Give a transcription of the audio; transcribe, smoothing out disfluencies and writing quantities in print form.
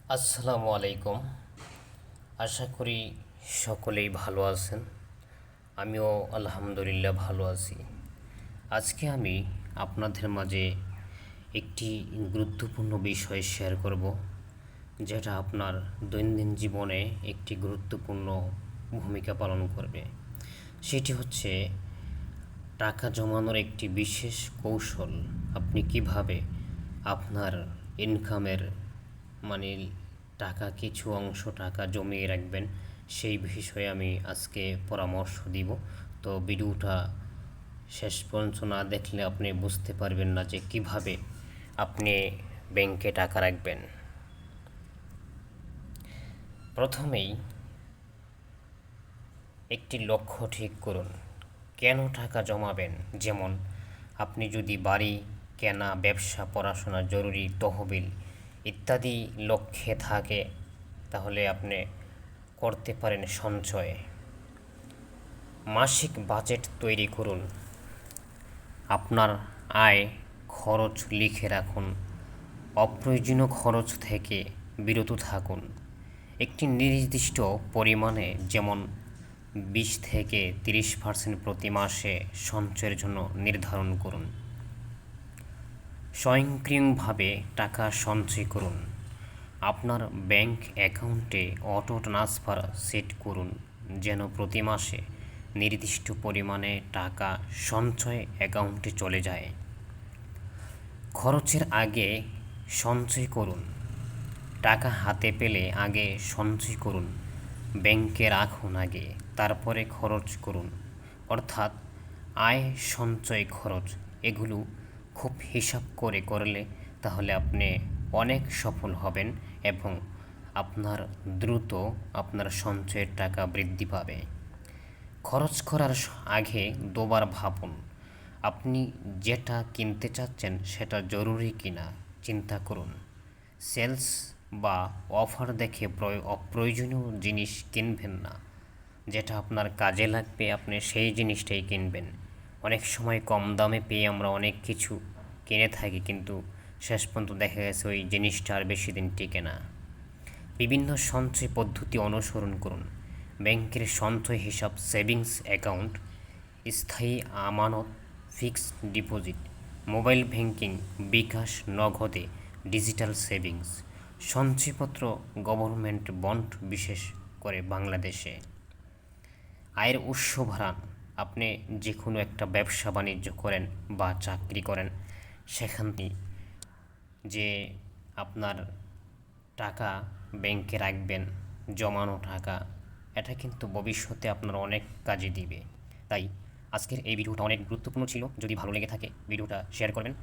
আসসালামু আলাইকুম। আশা করি সকলেই ভালো আছেন। আমিও আলহামদুলিল্লাহ ভালো আছি। আজকে আমি আপনাদের মাঝে একটি গুরুত্বপূর্ণ বিষয় শেয়ার করব, যেটা আপনার দৈনন্দিন জীবনে একটি গুরুত্বপূর্ণ ভূমিকা পালন করবে। সেটি হচ্ছে টাকা জমানোর একটি বিশেষ কৌশল। আপনি কিভাবে আপনার ইনকামের মানে কিছু অংশ টাকা জমিয়ে রাখবেন, সেই বিষয়ে আমি আজকে পরামর্শ দিব। তো ভিডিওটা শেষ পর্যন্ত না দেখলে আপনি বুঝতে পারবেন না যে কিভাবে আপনি ব্যাংকে টাকা রাখবেন। প্রথমেই একটি লক্ষ্য ঠিক করুন, কেন টাকা জমাবেন। যেমন আপনি যদি বাড়ি কেনা, ব্যবসা, পড়াশোনা, জরুরি তহবিল ইত্যাদি লক্ষ্যে থাকে, তাহলে আপনি করতে পারেন সঞ্চয়। মাসিক বাজেট তৈরি করুন, আপনার আয় খরচ লিখে রাখুন, অপ্রয়োজনীয় খরচ থেকে বিরত থাকুন। একটি নির্দিষ্ট পরিমাণে, যেমন 20 থেকে 30% প্রতি মাসে সঞ্চয়ের জন্য নির্ধারণ করুন। স্বয়ংক্রিয়ভাবে টাকা সঞ্চয় করুন, আপনার ব্যাংক অ্যাকাউন্টে অটো ট্রান্সফার সেট করুন, যেন প্রতি মাসে নির্দিষ্ট পরিমাণে টাকা সঞ্চয় অ্যাকাউন্টে চলে যায়। খরচের আগে সঞ্চয় করুন, টাকা হাতে পেলে আগে সঞ্চয় করুন, ব্যাংকে রাখুন আগে, তারপরে খরচ করুন। অর্থাৎ আয়, সঞ্চয়, খরচ এগুলো খুব হিসাব করে করলে তাহলে আপনি অনেক সফল হবেন এবং আপনার দ্রুত আপনার সঞ্চয়ের টাকা বৃদ্ধি পাবে। খরচ করার আগে দুবার ভাবুন, আপনি যেটা কিনতে চাচ্ছেন সেটা জরুরি কিনা চিন্তা করুন। সেলস বা অফার দেখে অপ্রয়োজনীয় জিনিস কিনবেন না। যেটা আপনার কাজে লাগবে আপনি সেই জিনিসটাই কিনবেন। অনেক সময় কম দামে পেয়ে আমরা অনেক কিছু কিনে থাকি, কিন্তু শেষ পর্যন্ত দেখা গেছে ওই জিনিসটা আর বেশি দিন টিকে না। বিভিন্ন সঞ্চয় পদ্ধতি অনুসরণ করুন, ব্যাংকের সঞ্চয় হিসাব, সেভিংস অ্যাকাউন্ট, স্থায়ী আমানত, ফিক্সড ডিপোজিট, মোবাইল ব্যাংকিং, বিকাশ, নগদে, ডিজিটাল সেভিংস, সঞ্চয়পত্র, গভর্নমেন্ট বন্ড, বিশেষ করে বাংলাদেশে। আয়ের উৎস বাড়ান, আপনি যে কোনো একটা ব্যবসা বাণিজ্য করেন বা চাকরি করেন, সেখান থেকে যে আপনার টাকা ব্যাংকে রাখবেন, জমানো টাকা, এটা কিন্তু ভবিষ্যতে আপনার অনেক কাজে দিবে। তাই আজকের এই ভিডিওটা অনেক গুরুত্বপূর্ণ ছিল। যদি ভালো লেগে থাকে ভিডিওটা শেয়ার করবেন।